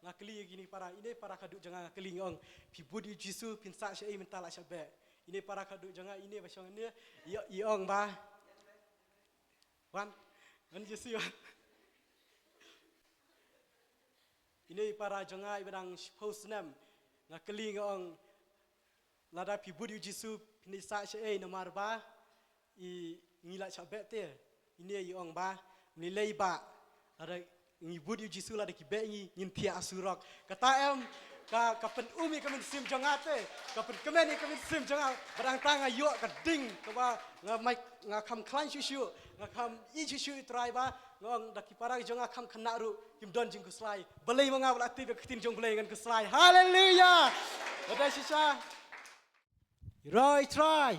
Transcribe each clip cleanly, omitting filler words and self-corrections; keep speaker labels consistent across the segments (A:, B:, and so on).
A: ngakeli gini para ini para kaduk jangan ngakeli ngong pibudi jisu pinsa syai mentala syabe ini para kaduk jangan ini basong ini iong ba wan jisu ini para jangan ibadang posnam ngakeli ngong lada pibudi jisu pinsa syai nomor ba ngila syabe te ini iong ba nilai ba ada ngibud yu jisu la de kibe ngin tia asurok kata em ka pen umi kamen sim jangate ka pen kemen kamen sim janga barang tanga yo ka ding ka ba nga mai nga kham klan shu nga kham i shu trai ba ngong daki para janga kham khanaru kim don jing kuslai belai manga wala ti ka tin jong belai ngan kuslai haleluya ada sisa Roy try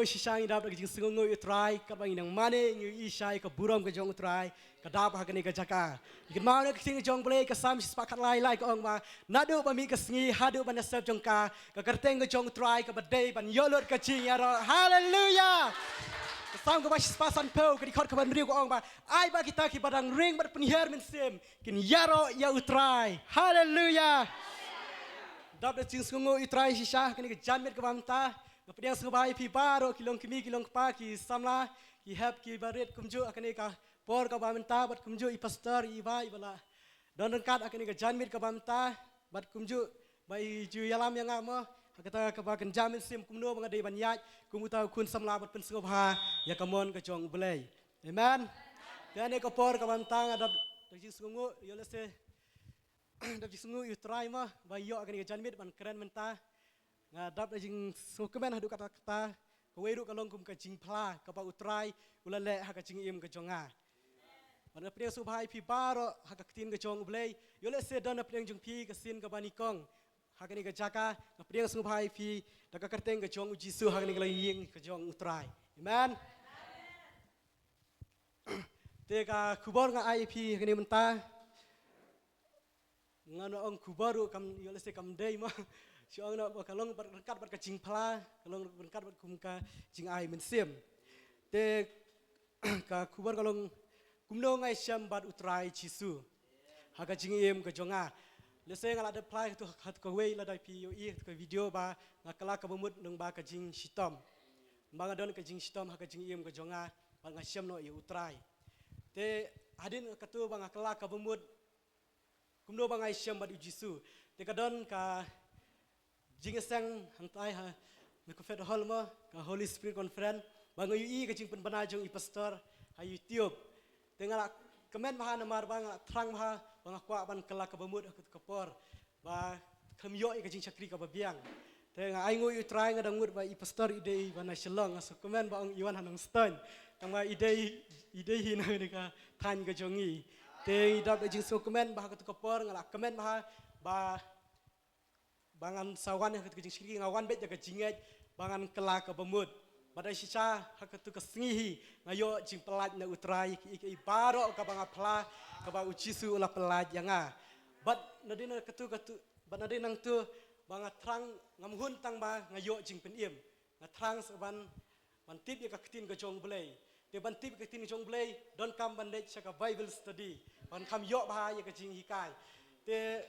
A: sisang idap lagi jing sengongo utrai kabang inang mane ngi isai ka buram ka jong utrai ka dap ha kani ka jaka ikan mau ne king jong play ka sam sepakat lai ka ong ma nadu ba mi ka sngi hadu ban sep jong ka kerteng ka jong utrai ka badai ban yolot ka jing ya haleluya ka sam ka ba spasan po ka di khot ka ban riu ka ong ba ai ba kita ki badang ring bat penhiar min sim kin yaro ya utrai haleluya dap le jing sengongo utrai sisa kani ka janmet ka bamta Kemudian sebagai pibaro kilong kimi kilong pa ki samla ki help ki barit kumju akan ika por ka bamta bat kumju I pastor iba ibala dan dekat akan ika janmit ka bamta bat kumju bai ju yalam yang ama kata ka bakan jamin sim kumno bangadai banyaj kumuta kun samla bat pen sengobha ya kamon ka jong belai amen dan ika por ka bamta ada daging sungu yolese daging sungu utrai mah bai yo akan ika janmit ban keren mentah ngadap jing sukemen hadu kata-kata kaweru kalong kum ka jing pla ka ba utrai ulale ha ka jing im ka jonga mana pria subhai pi baro ha ka tin ka jong blei yole se dan pria jung pi ka sin ka banikong ha ka ni ka jaka na pria subhai pi da ka kerteng ka jong jisu ha ka ni ka ying ka jong utrai amen te ka kubor nga ai pi ka ni menta ngano ong kubaru kam yole se kam dei ma siang nak kalong berkat berkat jing pala kalong berkat berkat kumka jing ai mensim te ka kubar kalong kumno ngai syam bat utrai jisu haga jing em ka jonga lese ngala de plai tu hat ka wei la dai pi yo I ka video ba ngakala ka bumut nang ba ka jing sitom banga don ka jing sitom haga jing em ka jonga ba nga syam no I utrai te hadin ka tu ba ngakala ka bumut kumno ba ngai syam bat jisu te ka don ka jingesang hantai ha mekofet hall ma ka Holy Spirit Conference bango UI ka jing penbanajong I pastor ha YouTube tengala kemen maha namar bang trang maha bang kwa ban kala ka bamut ka por ba khamyo ka jing chakri ka babiang tenga ai ngoi try nga dangut ba I pastor ide bana shalong aso kemen ba ong iwan hanong stone tangwa ide hina ni ka than ka jongi te idap jing so kemen ba ka ka por ngala kemen maha ba bangan sawan yang ketika jing ngawan bet jaga jinget bangan kelak ke bemut badai sisa hak tu kesengihi ngayo jing pelat na utrai ki baro ka banga pla ka ba ujisu ulah pelat yanga bat nadina ketu bat nadina nang tu banga trang ngamhun tang ba ngayo jing peniem na trang saban bantip ya ka ketin ka jong blai te bantip ka ketin jong blai don kam bandej ka Bible study ban kam yo ba ya ka jing hikai te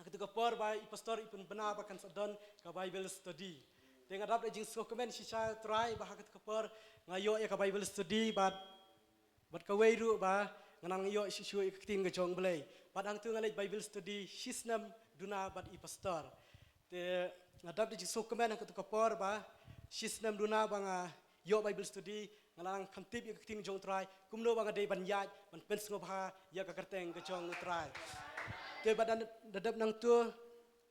A: ketika por ba I pastor ipun benar bakan sadon ka Bible study tengah dapat jing komen sisa try ba ketika por ngayo ya ka Bible study bat ka weiru ba nganang yo sisu ikting ka jong belai padang tu ngalai Bible study sisnam duna bat I pastor te ngadap jing komen ketika por ba sisnam duna banga yo Bible study ngalang kantip ikting jong try kumno banga dei banyaj ban pens ngobha ya ka kerteng ka jong try te badan dadap nang tu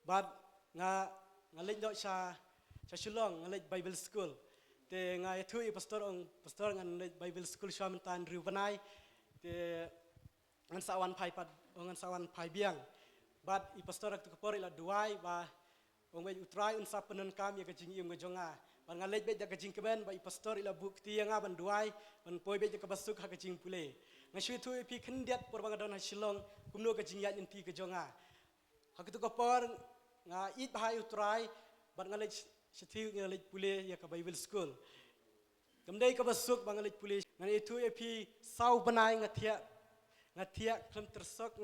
A: bad ngalej dok sa shulong ngalej Bible school te ngai thu I pastor ngalej Bible school syamantan riubanai te ngan sawan pai biang bad I pastor ak tukapor ila duai ba ong bai utrai unsa penen kam ya kajing im gajonga ban ngalej bet ja kajing keben ba I pastor ila bukti yang ban duai ban poi bet ja kabasuk ha kajing pule ngasui tu pi kendiat por bangadon ha shilong kumno ka jingyat inti ka jonga hakitu ka por nga it bahai utrai ban ngalej setiu ngalej pule ya ka Bible school kamdai ka basuk bangalej pule ngan itu pi sau banai ngathia ngatia klem tersok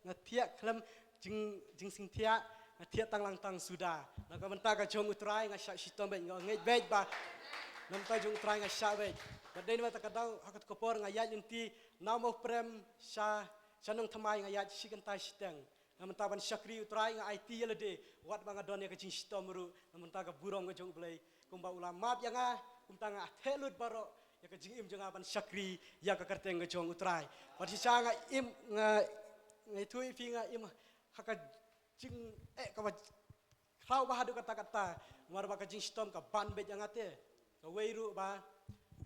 A: ngatia klem jing sing tia ngatia tang lang tang sudah nak menta ka jong utrai ngasyak sitom bet ngai bet ba nam ta jong utrai ngasyak bet badai ni mata kadang hakat kopor ngayat inti namo prem sha sanong thamai ngayat sikan tai siteng nam ta ban syakri utrai ngai IT yelede wat banga don ya ka jing sitom ru nam ta ka burong ka jong blai kumba ulama yang kumta nga thelut baro ya ka jing im janga ban syakri ya ka kerteng ka jong utrai pati sanga im ngai thui fi nga im haka jing ka khau ba hadu kata-kata mar ba ka jing sitom ka ban bet yang ate ka weiru ba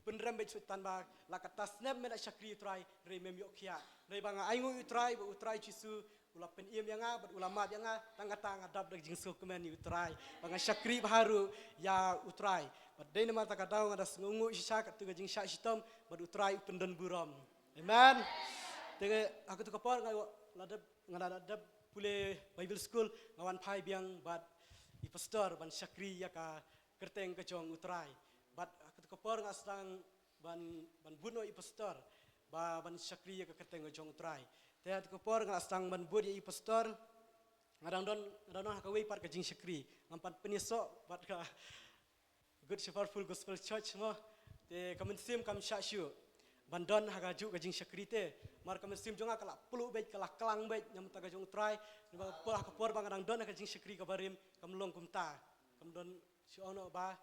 A: penrem bet sutan ba la kata snap mena syakri utrai re mem yok khia re ba nga aingu utrai ba utrai chisu ula pen im yang ba ulama yang tang-tang adab dak jing su kemen utrai ba nga syakri baharu ya utrai badai nama tak kadang ada sengungu isyak tu gajing syak sitom bad utrai pendon buram amen tenge aku tu kapor ngadap pule bible school ngawan pai biang bad i pastor ban syakri ya ka kerteng ke jong utrai bad aku tu kapor ngasang ban buno i pastor ba ban syakri ya ka kerteng ke jong utrai te aku kapor ngasang ban bud i pastor ngadang don hakawei par ke jing syakri ngampat penisok bad ka Good Shepherd Full Gospel Church mo te kamen kam syasyu bandon hagaju gajing syakrite mar kamen jonga kala pulu bet kala klang bet nyam ta gajung try ba pola kapor bangadang don gajing syakri kabarim kamlong kumta kamdon si ono ba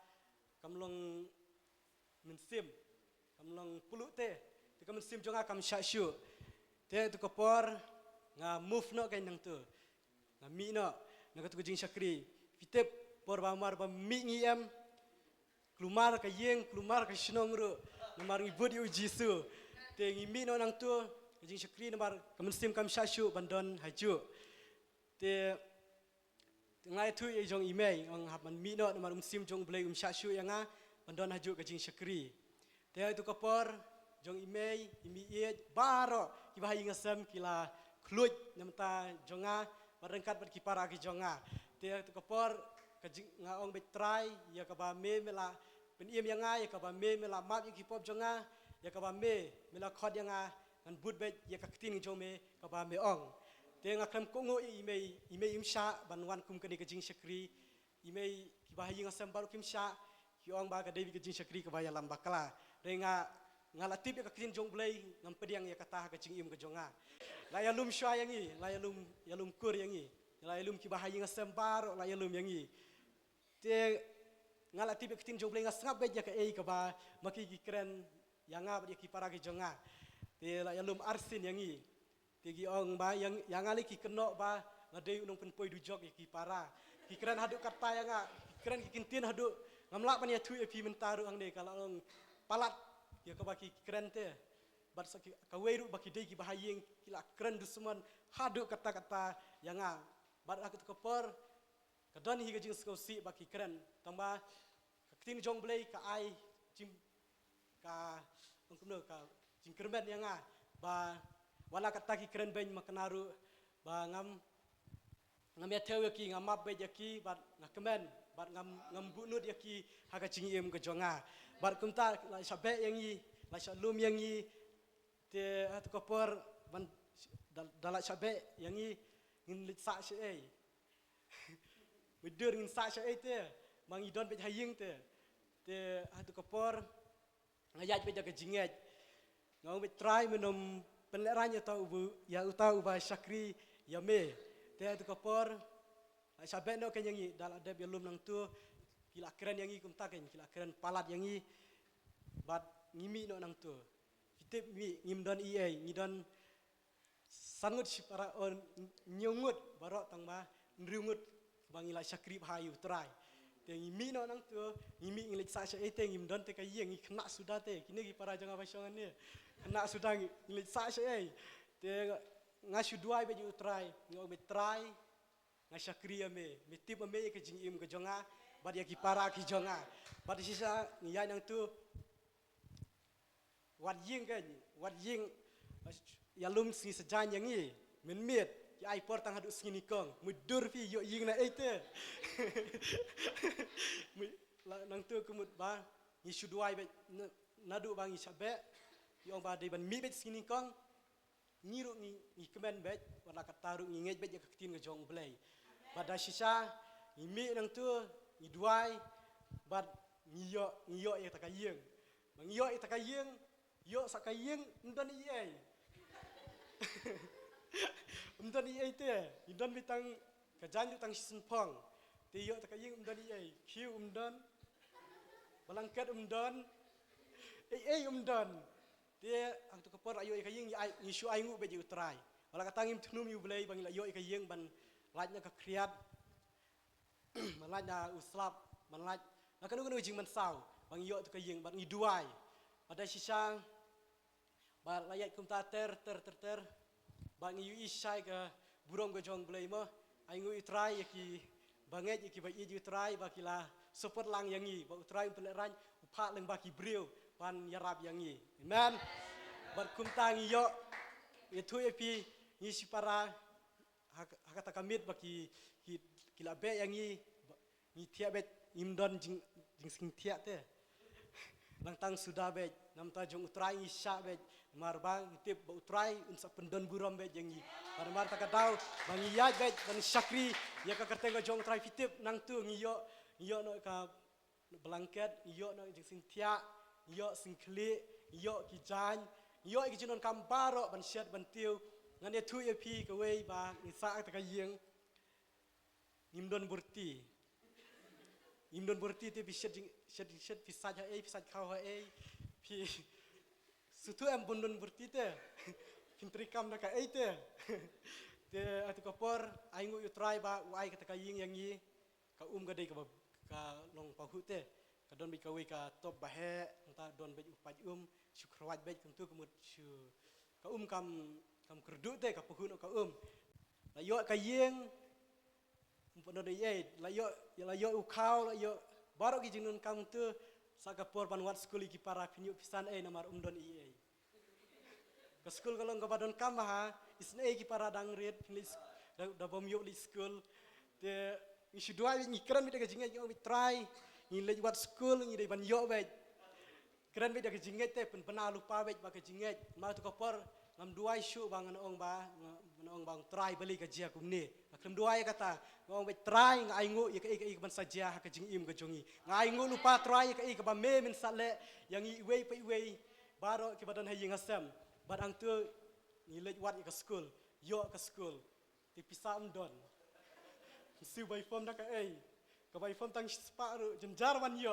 A: kamlong kamlong pulu te kamen jonga kam syasyu te tu kapor nga move no kain nang tu nga mi no nga tu gajing syakri fitep por ba mar ba mi ngiem Kelumar ka yeng, kelumar ka sinong ru, namar ngibut yu Jisu. Te ngimi no nang tu, jing syakri namar kemensim kam syasyu bandon haju. Te ngai tu ye jong imei, ang hapan mi no namar sim jong blai syasyu yang bandon haju ka jing syakri. Te itu kapor jong imei, imi iet baro kibahi ngasem kila kluj namta jonga barengkat ber kipara ki jonga. Te itu kapor kajing ngaong betrai ya ka ba me mela pen iem yang ya ka ba me mela map ya ki pop jonga ya ka ba me mela khod yang ngan but bet ya ka tin jong me ka ba me ong te nga kram ko ngo imei imsha ban wan kum kani ka jing syakri imei ki ba hi ngasam baru kimsha ki ong ba ka devi ka jing syakri ka ba ya lam bakala re nga ngalatip ya ka tin jong blai ngam pediang ya ka ta ka jing im ka jonga la ya lum shwa yang i la ya lum kur yang i la ya lum ki ba hi ngasam baru la ya lum yang i te ngala tibe kitin jong bleng ngap be ja ka ei ka ba maki ki kren yang ngap dia ki para ki jonga te la yalum arsin yang i te gi ong ba yang ali ki keno ba ngadei unong pen poi du jog ki para ki kren haduk kata yang kren ki kintin haduk ngamla pan ya thu e pi mentaru ang de kala ong palat ya ka ba ki kren te bat sa ka weiru ba ki dei ki bahayeng kila kren du suman haduk kata-kata yang bat aku tu kepor kadon hi gajing skosi baki keren tamba tin jong blai ka ai jim ka ongkuno ka jing kermet yang ba wala kata ki keren ben makanaru ba ngam ya tewe ki ngam map be jaki bat ngakemen bat ngam bunut yaki haga jing im ke jonga bat kumta la sabe yang i la shalom yang i te atu kopor ban dalak sabe yang i ngin lit sa she ei Widur ngin sa sya te mang idon bet haying te hatu kapor ngayat bet jaga jinget ngau bet try menom peleranya tau bu ya utau ba syakri ya me te hatu kapor sabet no kan yangi dal adab ya lum nang tu kila keren yangi kum taken kila keren palat yangi bat ngimi no nang tu fitip mi ngimdon iei ngidon sangut para on nyungut barok tang ma nriungut bangila syakri bahayu try te ngimi no nang tu ngimi ngilik sa sya te ngimdon te kayeng ngi kena sudah te kini gi para janga pasangan ni kena sudah ngilik sa sya te ngasu duai be try ngau be try ngasyakri ame mitip ame ke jingim ke jonga bad ya ki para ki jonga bad sisa ngiya nang tu wat ying kan wat ying yalum si sejan yang ni menmit ai por tang haduk sini kong mudur fi yo ying na ete nang tu kumut ba ni suduai be nadu bang isabe yong ba de ban mi bet sini kong ngiru ngi kemen bet wala kataru ngi ngej bet ya ketin ngejong belai pada sisa imi nang tu ngi duai bad ngiyo ya takayeng mangiyo ya takayeng yo sakayeng ndan iei ndan iei te ndan bitang kajanju tang sinpong te yo takayeng ndan iei kiu ndan balangkat ndan ei ndan dia ang tu kapor ayo ikayeng ni shu aingu be ju trai wala katangim tnum yu blai bang ayo ikayeng ban lajnya ka kriat malajnya uslap malaj nakanu kanu jing man sau bang yo tu kayeng bang iduai pada sisang ba layat kum ta ter bang yu isai ka burong go jong blai mo aingu itrai ki banget ki ba ju trai ba kila super lang yangi ba utrai peleran upha leng ba ki briu pan yarab yangi amen bar kum tang yo itu epi ni sipara hakata kamit baki kila be yangi ni tiabet imdon jing sing tiak te lang tang sudah be nam ta jong utrai isya be marbang tip ba utrai unsa pendon buram be yangi mar ta kadau bang iya be ban syakri ya ka kertengo jong utrai fitip nang tu ngiyo no ka blanket ngiyo no jing sing tiak yo singkli yo kijan yo kijinon kambaro ban syat ban tiu ngan tu ye pi ka wei ba ngisa ta ka yeng nimdon burti te bi syat pisaj ha pisaj khau ha pi sutu am bundon burti te pintrikam na ka te te atu kapor aingu yu try ba wai ka ta ka yeng yang yi ka ga dei ka long pa hu te ka don bi ka wei ka top bahe ta don be upaj syukrwat be tentu kemut syu ka kam kerdu te ka puhun ka la yo ka yeng mpon de ye la yo ukau la yo baro ki jinun kam tu saka por pan wat skuli ki para pinyu pisan namar umdon ie ka skul kalong ka badon kam ha isne ki para dang red pinis da bom yo li skul te isu dua ni kran mi de ka jinga yo mi try ni le wat skul ni de ban yo be keren beda kejinget te pena lupa bet ba kejinget ma tu kopor ngam dua isu bang ong bang try beli kejia kumni aklem dua ya kata ngong bet try ngaingu ya ke ban saja ka jingim ke jongi ngaingu lupa try ya ke ba me min sale yang i wei pe wei baro ke badan hayi ngasam badang tu ni le wat ke school yo ke school ti pisam don su bai form da ka ka bai form tang sparu jenjar man yo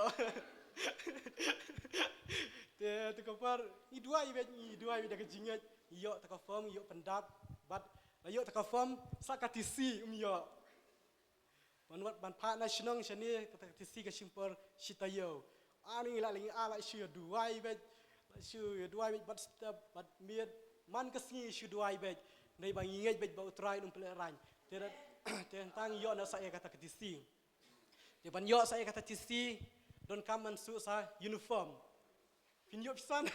A: te kapar ni dua i dak jinget yo ta form yo pendap bat yo ta form sakatisi yo ban pa national chani katisi ka simpor sitayo ani la lingi ala isu dua i bat step bat miet man kasni isu dua i bet nei bang inget bet ba utrai num peleran te tentang yo na saya kata katisi te ban yo saya kata tisi don kaman su sa uniform pinyo pisan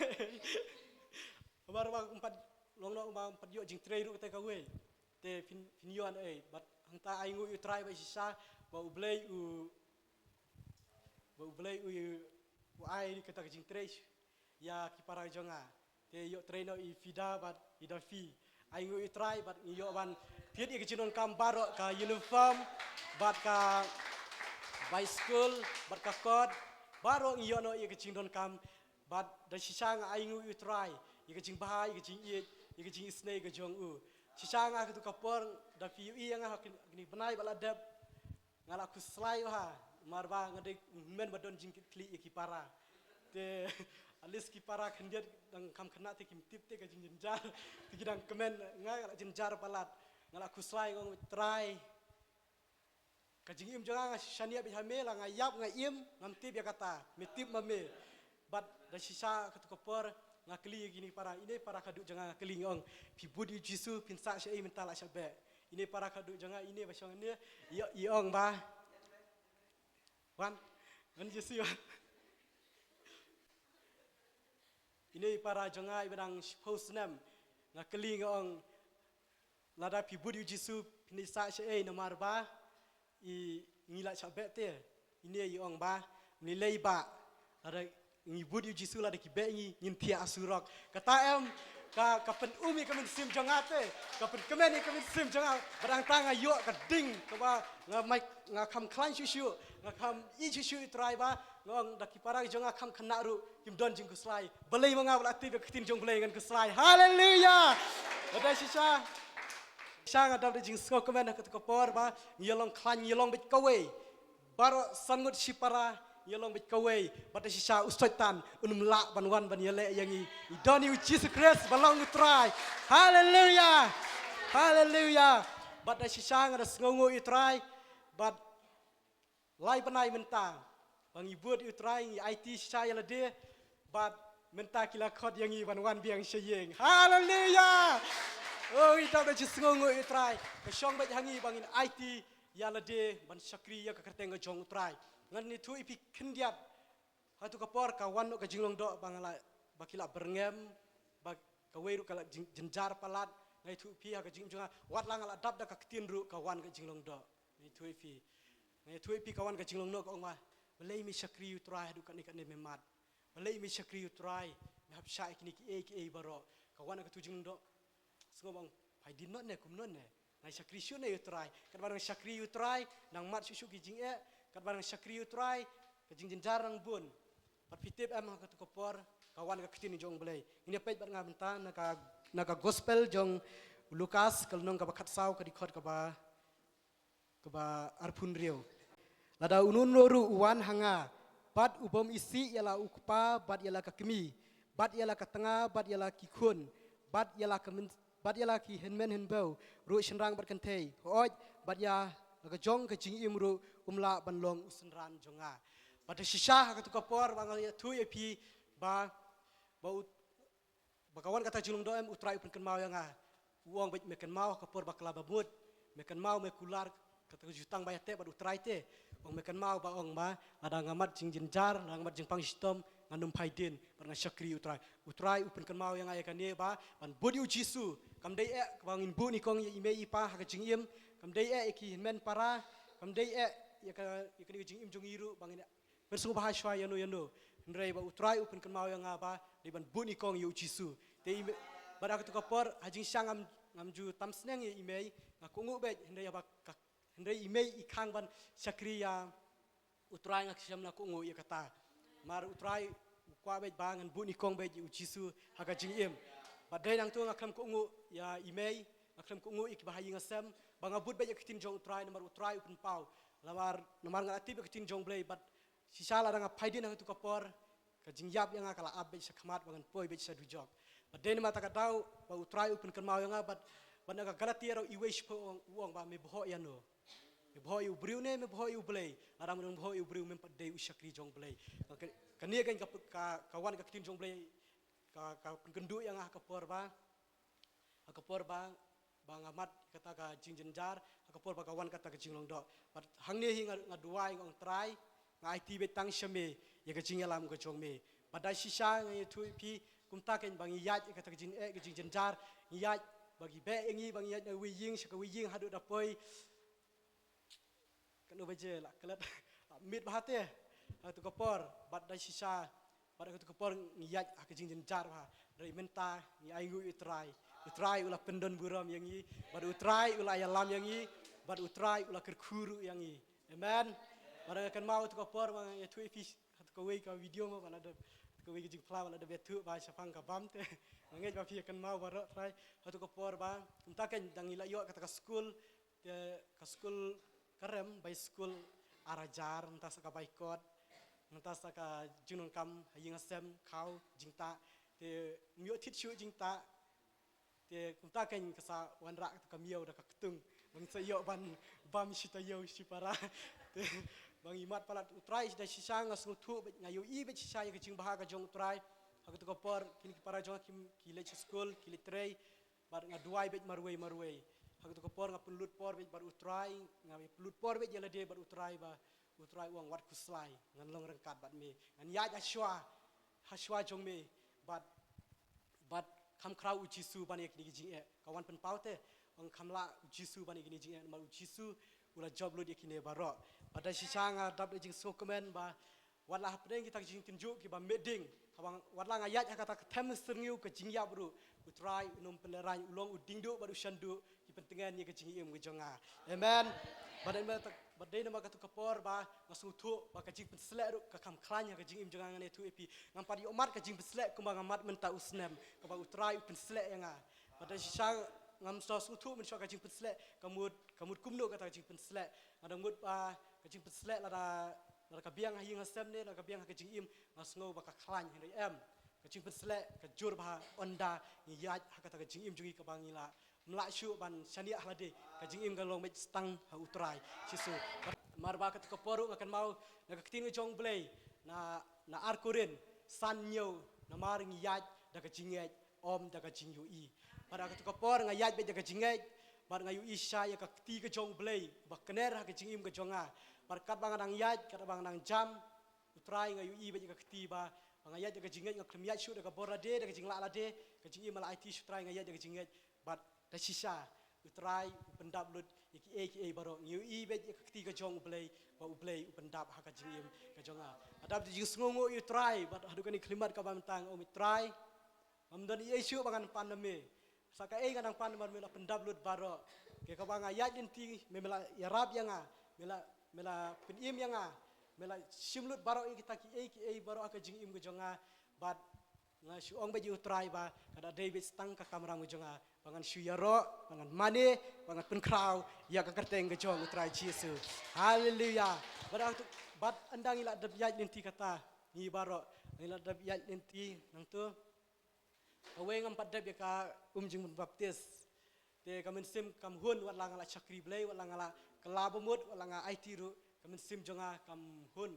A: baru empat long empat yo jing tray ru ka we te pinyoan bat hangta aingu yu try ba sisa ba ublei u ai kata jing tray ya ki para jonga te yo trainer i fida bat ida fi aingu yu try bat yo ban tiet i kijinon kam baro ka uniform bat ka by school bat ka kod baro iyo no ye kecing don kam bat da sisang aingu u try ye kecing bahai ye kecing isnei ke jong u sisang aku tu kapor da fi i yang ni benai baladap ngala ku slai ha marba ngade men badon jing kli ye kipara te alis kipara khendiat dang kam kena te kim tip te ke jing jenjar te gidang kemen ngala jenjar balat ngala ku slai ngong try kajing im jangan shania bi hamela ngayap ngayim ngamti dia kata mitip mame bat da sisa ketukopor ngakli gini para ini para kaduk jangan ngakli ngong pi budi jisu pinsa syai mentala syabe ini para kaduk jangan ini basang ini iong ba wan jisu ini para jangan ibadang posnam ngakli ngong lada pi budi jisu pinsa syai nomor ba i ngila chabet te ini ong ba nilai ba ada ngibut jisu la de kibe ngi nyintia asurok kata em ka pen umi ka min sim jongate ka pen kemeni ka min sim jonga barang tanga yo ka ding ka ba nga mai nga kham klan shu nga kham I shu trai ba ngong da ki parang jonga kham khana ru kim don jing kuslai belai manga bla ti ka tin jong belai ngan kuslai haleluya ada sisa sang ada jing sko kemen ka ka por ba yelong klan yelong bit kawe baro sangut sipara yelong bit kawe bata sisa ustaitan unum la banwan ban yele yangi idoni Jesus Christ balong utrai haleluya haleluya bata sisa ngada ngongo utrai but lai panai mentang bang ibut utrai ngi IT sisa yele de but menta kila khot yangi banwan biang sheyeng haleluya oh ita da ngongo utrai ka shong ba hangi bangin IT yala de ban sakri ya ka kertenga jong utrai ngan ni tu ipi kendiat hatu kapor ka wan ka jinglong do bangala bakila berngem bak ka weru kala jenjar palat ngai tu ipi ka jingjunga wat langala dab da ka ketin ru ka wan ka jinglong do ni tu ipi ka wan ka jinglong no ka ongwa belai mi sakri utrai hadu kan ikan memat belai mi sakri utrai me hap sha ikni ki e baro ka wan ka tu jinglong do ngomong pai din not ne kum not ne nai sakri shu ne utrai kat barang sakri utrai nang mat shu ki jing e kat barang sakri utrai ka jing jenjar nang bun pat pitip am ka tu kopor kawan ka kitin jong belai ini pej bar ngabenta na ka gospel jong Lukas kal nong ka bakat saw ka dikhot ka ba arpun rio lada unun loru uwan hanga bat ubom isi yala ukpa bat yala ka kemi bat yala ka tengah bat yala ki khun bat yala ka bat yala ki henmen henbau ru shenrang bat kentei oj bat ya ka jong ka jing imru umla banlong usenran jonga bat shisha ka tu kapor bang ya tu epi ba kawan kata julung doem utrai pun kenmau yang uang bet meken mau kapor bakla babut meken mau mekular kata jutang bayate bat utrai te ong meken mau ba ong ba ada ngamat jing jenjar ngamat jing pangstom ngandum paidin pernah syakri utrai upun kenmau yang ayakan dia ba ban bodi ujisu kam dei e bangin bu ni kong ime ipa ha jing im kam dei e ki men para kam dei e ya ka jing im jong iru bangin bersungu bahaswa yano ndrei ba utrai upun kenmau yang ba di ban bu ni kong yu jisu te badak tu kapor hajing sangam ngamju tamsneng ye ime ngakungu be ndrei ba ndrei ime ikang ban syakriya utrai ngak syam na kungu ya kata mar utrai kwa be bangan bu ni kong be yu jisu ha jing im badai nang tu ngakam kungu ya email ngakam kungu ik bahayi ngasem bangabut ba yakitin jong utrai nomor utrai upun pau lamar nomor ngati be kitin jong blai bat sisala danga paidin nang tu kapor ka jingyap yang akala abe sakhamat bangan poi be sadu job badai mata ka dau ba utrai upun kenmau yang bat banaga galatiero iwesh po uang ba me boho ya no me boho yu briu ne me boho yu blai aram me boho yu briu me padai usakri jong blai kania kan kawan ka kitin jong blai ka pengendu yang kapor ba bangamat kata ka jingjenjar kapor ba kawan kata ka jinglong do bat hangne hi ngaduai ngong trai ngai ti betang shame ya ka jingyalam ka jongme badai sisa ngai tu pi kumta ken bang yat kata ka jingjenjar yat bagi be ngi bang yat wi ying saka wi ying hadu dapoi kan obaje la kelat mit bahate tu kapor badai sisa pada ketu kapor ngiyat ha kejing jenjar ha dari menta ngi ayu utrai ulah pendon buram yang i pada utrai ulah yalam yang i pada utrai ulah kerkuru yang i amen pada kan mau tu kapor mang ya tu ipis ka wei ka video ma pada ka wei kejing pla pada betu ba sapang ka bam te ngai ba pi kan mau baro trai tu kapor ba entah kan dang ila yo kata ka school karem by school arajar entah saka baikot nanti saka junung kam haying asem kau jingta te mio tit shu jingta te kumta kan kasa wanra ka miau da ka ketung bang sayo ban bam shita yo shipara te bang imat palat utrai da shisang asngutu ngayu i be shisaya ka jing bahaga jong utrai aku tu kopor kini para jong kim kile school kile trei bar ngaduai be marwei aku tu kopor ngapulut por be bar utrai ngawi pulut por be jala de bar utrai ba utrai uang wat kuslai ngan long rengkat bat me ngan ya haswa jong me bat kam krau ujisu ban ek ni jing e kawan pen paute ong kamla ujisu ban ek ni jing e mal ujisu ula job lo de kine baro pada sisanga dab jing so komen ba wala hapdeng kita jing tinju ki ba medding kabang wala ngayat kata tem serniu ke jing ya bro utrai unum penerai ulong udingdu baru syandu di pentingan ye kajing im kejonga. Amen. Badai nama katu kapor ba ngasutu ba kajing penselek ru kakam klanya kajing im jonga ngane tu epi ngampar yo mat kajing penselek kumbang amat menta usnem kaba utrai penselek yanga. Badai sisa ngam sutu mensho kajing penselek kamut kumno kata kajing penselek ada mut ba kajing penselek lada kabiang hayi ngasem ne lada kabiang kajing im ngasngo ba kaklanya hindai em kajing penselek kajur ba onda ngiyaj hakata kajing im jungi kabangila melaksu ban syania halade kajing im galong met stang ha utrai sisu marba kat kaporu akan mau nak ketin jong blay na arkurin sanyo na maring yaj da kajing om da kajing ui pada kat kapor ngayaj bet da kajing bar ngayu isya ya kakti ke jong blay bakner ha kajing im ke jonga barkat bangang yaj kat bangang jam utrai ngayu i bet kakti ba ngayaj da kajing ngaklim yaj shu da kaborade da kajing la lade kajing im mal it utrai ngayaj da kajing bat da sisa utrai pendap lut iki baro ngiu i be kti ka jong blay ba ublay pendap ha ka jingim ka jonga adap di sngongo utrai bat hadukan klimat ka bamtang o mitrai amdan i isu bangan pandemi saka ngadang pandemi la pendap lut baro ke ka banga ya inti memela yarab yanga mela penim yanga mela simlut baro kita ki baro ka jingim ka jonga bat nga syuong ba utrai ba kada David stang ka kamera mo jonga pangan syuyaro pangan mane pangan penkraw ya ka kerteng ke jong utrai Yesu haleluya bat andang ila dab yaj linti kata ni baro ila dab yaj linti nang tu awe ngam padab ya ka jing baptis te kamen sim kam hun wat langala chakri blay wat langala kelabumut wat langa IT ru kamen sim jonga kam hun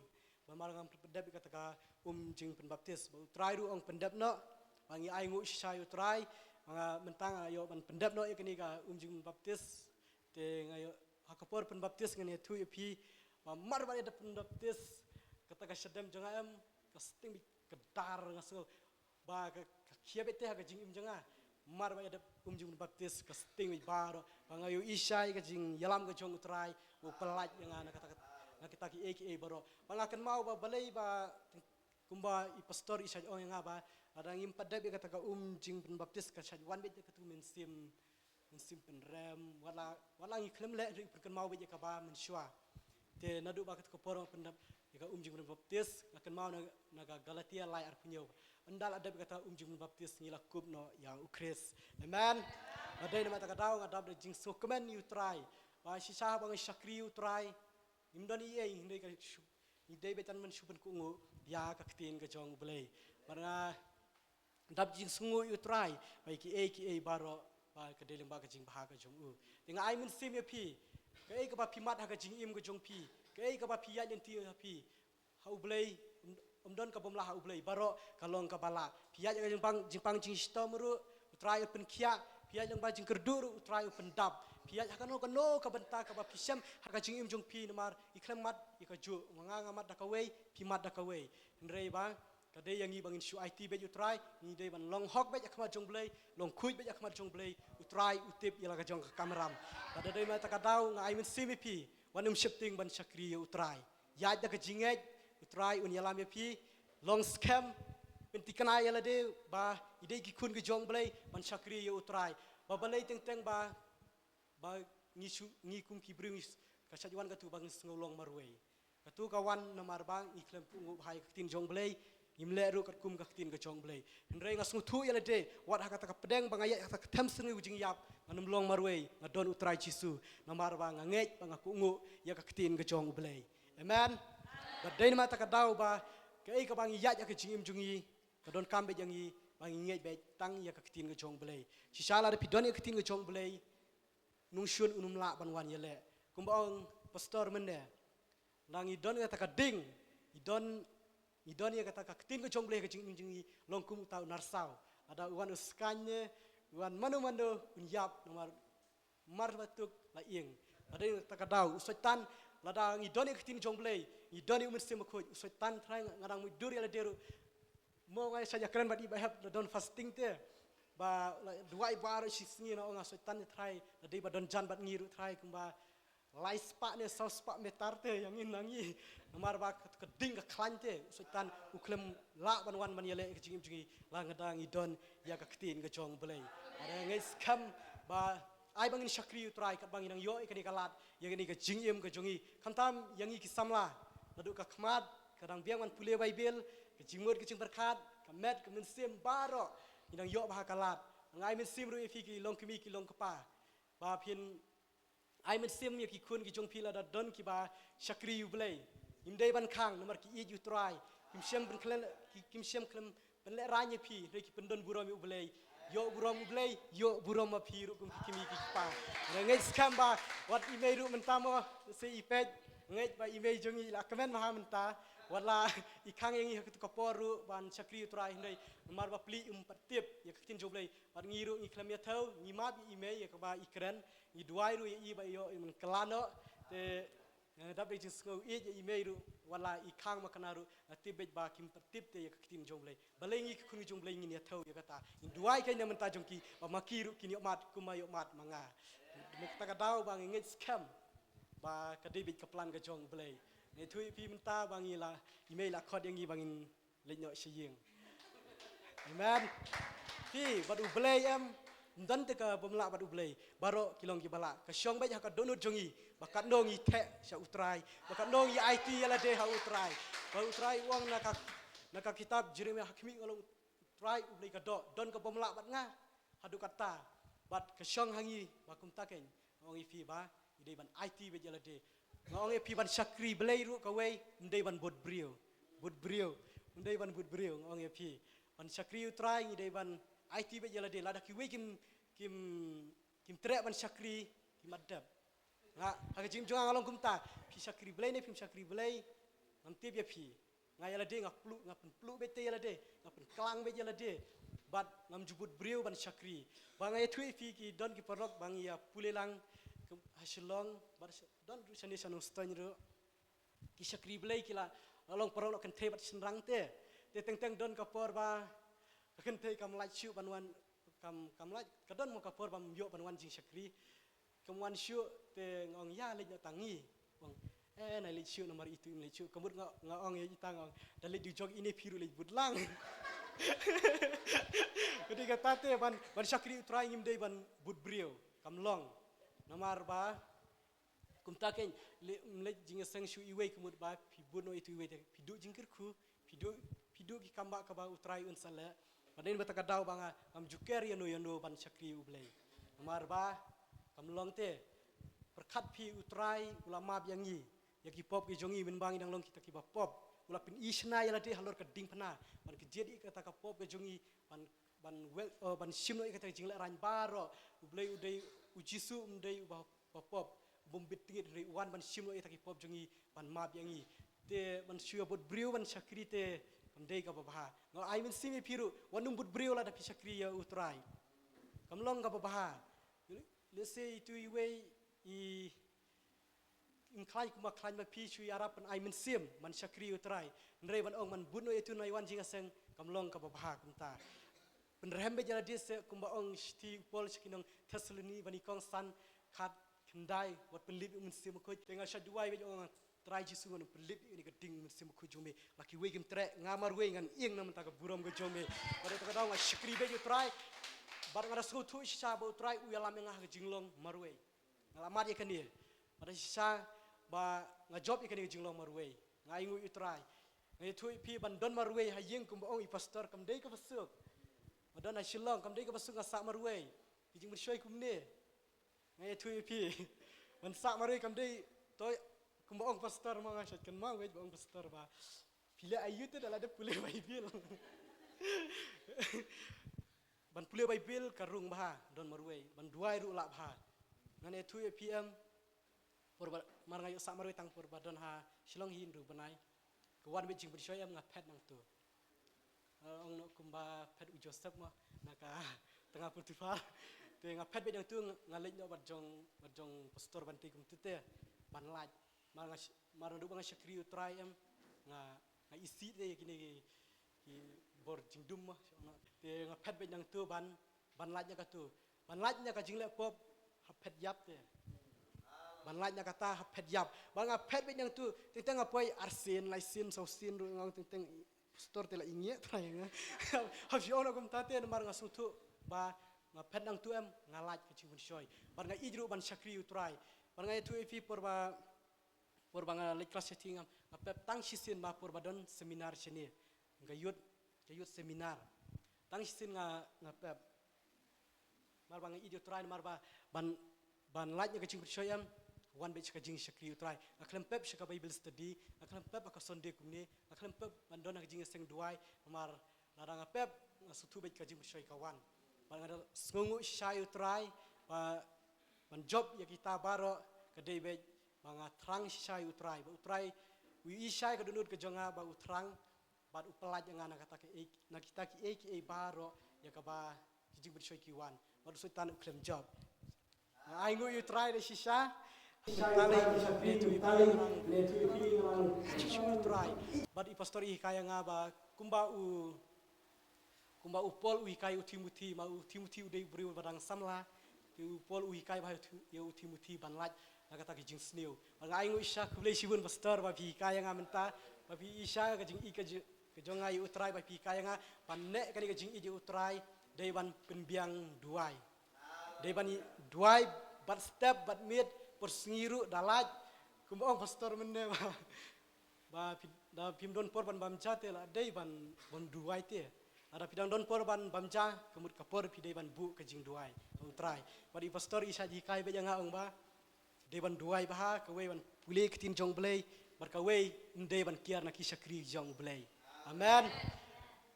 A: Mamarangam pendap kata ka jing penbaptis utrai ru ong pendap no bangi ai ngu shay utrai mga mentang ayo ban pendap no ikani ka jing penbaptis te ngayo hakapor penbaptis ngani tu ipi mamar ba da penbaptis kata ka sedem jonga em ka sting kedar ngaso ba ka khiabete ha ka jing im jonga mar ba da jing penbaptis ka sting baro bangayo isay ka jing yalam ka jong utrai u pelaj ngana kata kita ki aka baro pangakan mau ba balay ba kumba i pastor isa o nga ba ada ngim padab kata ka jing penbaptis ka wan bet ka tu mensim penrem wala ngi klem le kan mau bet ka ba mensua te nadu ba ka poro pendap ka jing penbaptis akan mau naga Galatia lai ar punyo andal ada kata jing penbaptis ngila kup no yang ukris amen badai na mata ka daw ngadab jing so komen you try ba si sah bang syakri you try imdan hindai ka hindai betan men supen kungu ya ka ktin ka jong blay maranga dab jing sungu utrai bai ki baro ba ka deling ba ka jing bah ka jong u tinga ai men sim ya pi ka ba pi mat ha ka jing im ka jong pi ka ba pi ya len ti ha pi ha blay umdon ka bomla ha blay baro kalong ka bala pi ya jing pang jing stom ru utrai pen kia pi ya jing ba jing kerdur utrai pen dab pia hakano kano ka benta ka ba pisam haka jing im jong pi namar iklem mat ikaju manganga mat dakaway pi mat dakaway ndrei ba kade yang i bangin shu IT be utrai ni dei ban long hok be akma jong blay long kuj be akma jong blay utrai utip ila ka jong kameram kada dei mata ka daw nga aimen CMP wanum shifting ban sakri utrai ya da ka jingej utrai un yalam pi long scam pentikana yala de ba idei ki kun ka jong blay ban sakri utrai ba balai teng teng ba ngi kum ki bring kasajuan katu bang ngolong marway katu kawan namar bang iklem pungu hai katin jong blay imle ru kat kum katin ka jong blay ndrei ngas ngutu yala de wat hakata ka pedeng bang ayat hakata tem sengi ujing yap nganum long marway ngadon utrai Jisu namar bang ngej bang aku ngu ya ka katin ka jong blay amen badai mata ka daw ba kai ka bang yat ya ka jingim jungi kadon kambe jangi bang ngej be tang ya ka katin ka jong blay sisala de pidon ya katin ka jong blay nungsyun unum la banwan yele kumbaong pastor mende nang idon kata kading idon ya kata katin ko jongble ka jing long kum tau narsau ada wan uskanye wan manu unyap nomor mar batuk la ing ada kata kadau usaitan lada idon ya katin jongble idon ya umse makoj usaitan trai ngadang mudur ya deru mo ngai saja keren badi bahap don fasting te ba dua ibar sisni na nga soitan try dei ba don jan bat ngiru try kumba lai spa ne sau spa metar te yang inangi namar ba keding ka klan te sultan uklem la ban man yele ke jingim la ngadang idon ya ka ktin ke jong belai ada ngai skam ba ai bangin syakri utrai kat bangin ang yo ikani kalat yang ini ke jingim ke jongi kantam yang iki samla ladu ka khmat kadang biang man pule bible ke jingmut ke jing berkat kamet ke mensim baro inang yo bah kalat ngai mensim ru ifiki long kimi ki long kepa ba pin ai mensim ye ki kun ki jong pila da don ki ba syakri ublei imdei ban khang nomor ki ij utrai kim syam ben klen kim syam klem ben le ranye pi re ki pendon burom ublei yo burom ublei yo burom ma pi ru kum ki kimi ki pa ngai skam ba wat imei ru mentamo se ipet ngai ba imei jongi la kemen maha menta wala ikang yang ihak tu kaporu ban syakri utrai hindai mar ba pli patip ya katin joblei ban ngiru iklam ya thau ni ma bi imei ya ka ba ikran ni duai ru i ba yo men kelano te dap de jinsko i ya imei ru wala ikang makanaru tibet ba kim patip te ya katin joblei balai ngi kun joblei ni ya thau ya kata ni duai kai na menta jongki ba makiru kini mat kumayo mat manga mek ta dau bang ngi scam ba kadibit kaplan ka jong blei ne thui pi menta bangi la email la khod yang bangin lenyo siyeng amen pi badu blei em dan te ka bomla badu blei baro kilong ki bala ka syong bai ka donut jongi bakat nongi the sya utrai bakat nongi IT ala de ha utrai ba utrai wang na ka kitab Jeremia hakimi ngalo utrai blei ka do don ka bomla bat nga hadu kata bat ka syong hangi bakum taken ngongi fi ba ide ban IT be jala de ngong e pi ban syakri belai ru ka wei ndai ban bud brio ndai ban bud brio ngong e pi ban syakri utrai ndai ban IT be jala de lada ki wei kim trek ban syakri kim adab nga ha jim jonga ngalong kumta pi syakri belai ne pi syakri belai nanti be pi nga yala de ngap plu bete yala de ngap klang be jala de bat ngam jubut brio ban syakri bang e thui fi ki don ki porok bang ya pulelang hasilong bar don rusani sanu stanyro ki syakri belai kila along porong lo kan te bat senrang te teng don kapor ba kan te kam laj syu banwan kam laj kadon mo kapor bam yo banwan jing syakri kamwan syu te ngong ya le tangi bang na le syu nomor itu le syu kamut ngong ye itang ngong dalit di jog ini piru le budlang ketika tate ban syakri utrai ngim dei ban bud brio kam long namar ba kumtaken le jinga sang shu iwe kumut ba pibuno itu iwe pidu jingkirku pidu ki kamba ka ba utrai un sala paden bata kadau banga am juker yano ban syakri ublei namar ba kam long te perkat pi utrai ulama biangi ya ki pop ki jongi min bangi dang long kita ki ba pop ula pin isna yala de halor ka ding pana ban ki jedi kata ka pop ka jongi ban simno kata jingla ran baro ublei udai ujisu mdei ba pop bombit tingit dari wan ban simno ita ki pop jongi ban map yangi te ban syua bot brio ban syakri te mdei ka babaha ngo ai min simi piru wanum bot brio la da pi syakri ya utrai kamlong ka babaha let's say itu iwe i ingklai kuma klai ma pi chui arab ban ai min sim man syakri utrai ndrei ban ong man buno itu nai wan jinga seng kamlong ka babaha kumta penrembe jala dia se kumba ong sti pol skinong Thessaloni bani kong san khat kendai wat pelit min sim ko tenga shaduai be ong trai jisu ngon pelit ini keding min sim ko jome laki we gim tre ngamar we ngan ing nam ta ka burom ko jome pada ta daw nga shikri be ju trai bar ngara so thu sha bo trai u yalam nga ka jinglong marwe ngalamat ye kan dia pada sha ba nga job ye kan jinglong marwe ngai ngu u trai ngai thu pi ban don marwe ha yeng kumba ong i pastor kam dei ka pasuk madana shilong kam dei ka pasuk nga sa marwe kijing bershoy kumne ngai thu pi man sa marwe kam dei toy kumba ong pastor ma ngasat kan ma we ong pastor ba pila ayu te dala de pule bible ban pule bible karung bah don marwe ban duai ru la bah ngane thu pm por mar ngai sa marwe tang por badon ha shilong hindu banai kawan be jing bershoy am ngapet nang tu ong no kumba pet u joseph ma naka tengah putifar te ngapet be dang tu ngalej no badjong pastor banti kum tu te ban laj mar ndu bang syakri utrai em nga isi te kini ki bor jingdum ma te ngapet be dang tu ban lajnya ka tu ban lajnya ka jingle pop hapet yap te ban laj na kata pet yap banga pet bet yang tu tentang apoi arsen laisin sausin ru ngau tentang pastor tela inge trai nga ha fi ono kum tate mar nga sutu ba nga pet nang tu em ngalaj ke cing shoi ban nga ijru ban sakri utrai ban nga tu fi por banga le kelas setting nga pep tang sisin ma por badon seminar sini nga yut seminar tang sisin nga pep mar banga ijru utrai mar ba ban laj nga ke cing shoi em wan be chika jing sakri utrai aklem pep chika bible study aklem pep aka sunday kumni aklem pep bandona jing seng duai mar larang pep sutu be chika jing shoi kawan ban ada sngungu shai utrai ban job ya kita baro kedai be banga trang shai utrai ba utrai wi shai ka dunut ke jonga ba utrang ba upelaj nga na kata ke na kita ki baro ya ka ba jing be shoi kiwan ba sutan klem job ai ngu utrai de shisha But ipastori kaya nga ba kumba u Paul u kaya u Timothy ma u Timothy u dei beriu badang samla u Paul u kaya ba u Timothy ban laj nakata ki jing sneu nga ingu isha kublei sibun pastor ba pi kaya nga menta ba pi isha ka jing ke jonga u utrai ba pi kaya nga ban ne ka jing i utrai dei ban penbiang duai dei ban duai bat step bat mid persengiru dalaj kumbang pastor menne ba da pimdon por ban bamja te la dei ban duai te ada pidang don por ban bamja kemut kapor pidei ban bu ke jing duai utrai badi pastor isa ji kai be janga ong ba dei ban duai ba ka we ban pule ketin jong blei bar ka we ndei ban kiar na kisakri jong blei amen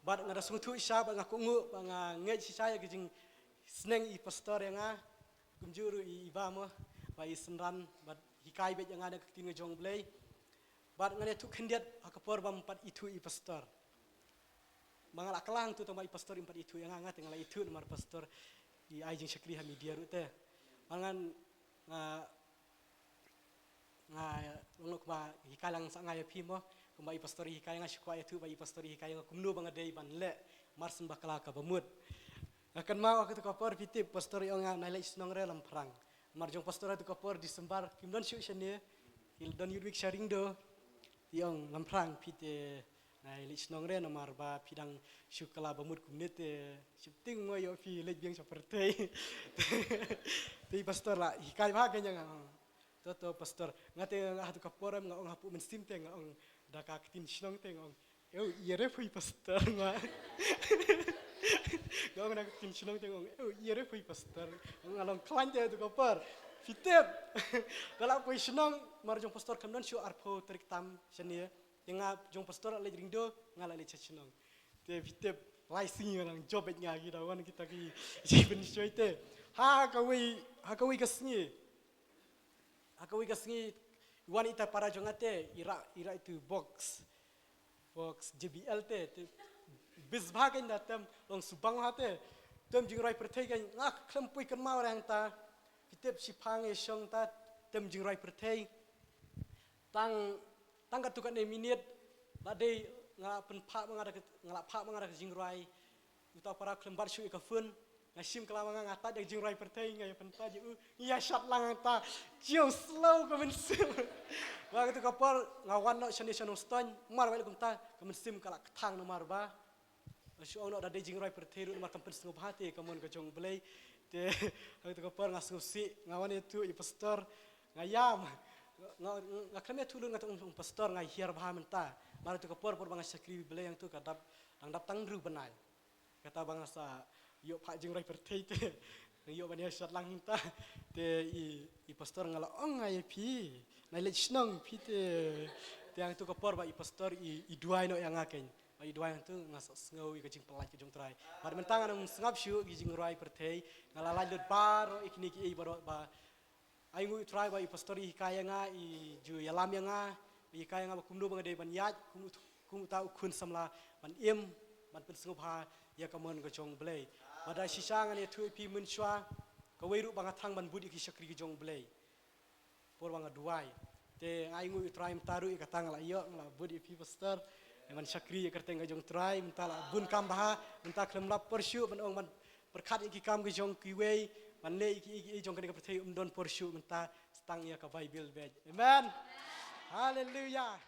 A: bad ngada sungtu isa ba ngaku ngu ba nge si saya ke jing sneng i pastor yang kumjuru i ibamo ba isnran ba hikai bet yang ada ketin jong blei bad ngane tu kendiat akapor ba empat itu i pastor mangala kelang tu tamba i pastor empat itu yang ngat ngala itu nomor pastor i ajing sakri ha media rute mangan ngok ba hikalang sa ngaya pimo kumba i pastor hikai nga shikwa itu ba i pastor hikai nga kumnu banga dei ban le marsen bakala ka bamut akan mau aku tu kapor pitip pastor yang nailai senong re lam perang marjong pastor tu kapor disembar kimdon shu shane hildon yudwik sharing do yang lam perang pite nailai senong re nomar ba pidang syukala bamut kumnete shifting mo yo pi le biang seperti ti pastor la hikai ba kanya toto pastor ngate ngatu kapor ngapu mensim te ngong daka kitin senong te ngong eu iere fui pastor nga Gawang nak tim sinong tengok, iere pui pastor, ngalong klante tu kapar, fitep, kalau pui sinong, mar jong pastor kamdan show arpo terik tam seni, tengah jong pastor le ringdo ngala le sinong, te fitep laising orang job etnya kita wan kita ki jiben show te, ha kawai kasni, wan ita para jongate ira itu box JBL te. Bisbahagen datem long subang hate tem jingrai perthai kan ngak klempui kan mau orang ta kitep sipang e song ta tem jingrai perthai tang katukan e minit badai ngala penpa mangada jingrai uta para klembar shu ka fun ngasim kelawang ngata de jingrai perthai ngai penpa ju iya shot lang ta jiu slow ka mensim waktu kapal ngawan no shani ston mar wal kumta ka mensim kala thang no mar ba Syuang nak ada jingrai perteru nak tempat senggup hati kamu nak jong belai, te hari tu kapar ngasuk si ngawan itu i pastor ngayam ngakame tu lu ngatung pastor ngai hiar baham mentah, hari tu kapar por bangsa sakri belai yang tu kadap tangru benai, kata bangsa yo pak jingrai perteru te, yo bani syat lang mentah, te i pastor ngala ngai pi, nai lech nong pi te yang tu kapar ba i pastor i duai no yang ngaken. Bagi dua yang tu ngas ngau i kajing pelaj kajong try. Bar mentangan ang ngap shu gijing ruai pertei ngalalai lut baro ikni ki baro ba ai ngui try ba i pastori hikaya nga i ju yalam yang nga i hikaya nga ba kumdu bang de ban yat kum tau kun samla ban im ban pen sengup ha ya kamon kajong belai. Pada sisangan ya tu pi mun shwa ka weiru bang athang ban budi ki sakri kajong belai. Por bang duai. Te ai ngui try mtaru i katang la yo ngla budi pi pastor man sakri kerteng gajong try mentala bun kambaha mentah klem lap persyu man perkat iki kam gajong kiwei man le iki jong kene perthai don persyu mentah tang ya ka Bible bej. Amen. Hallelujah.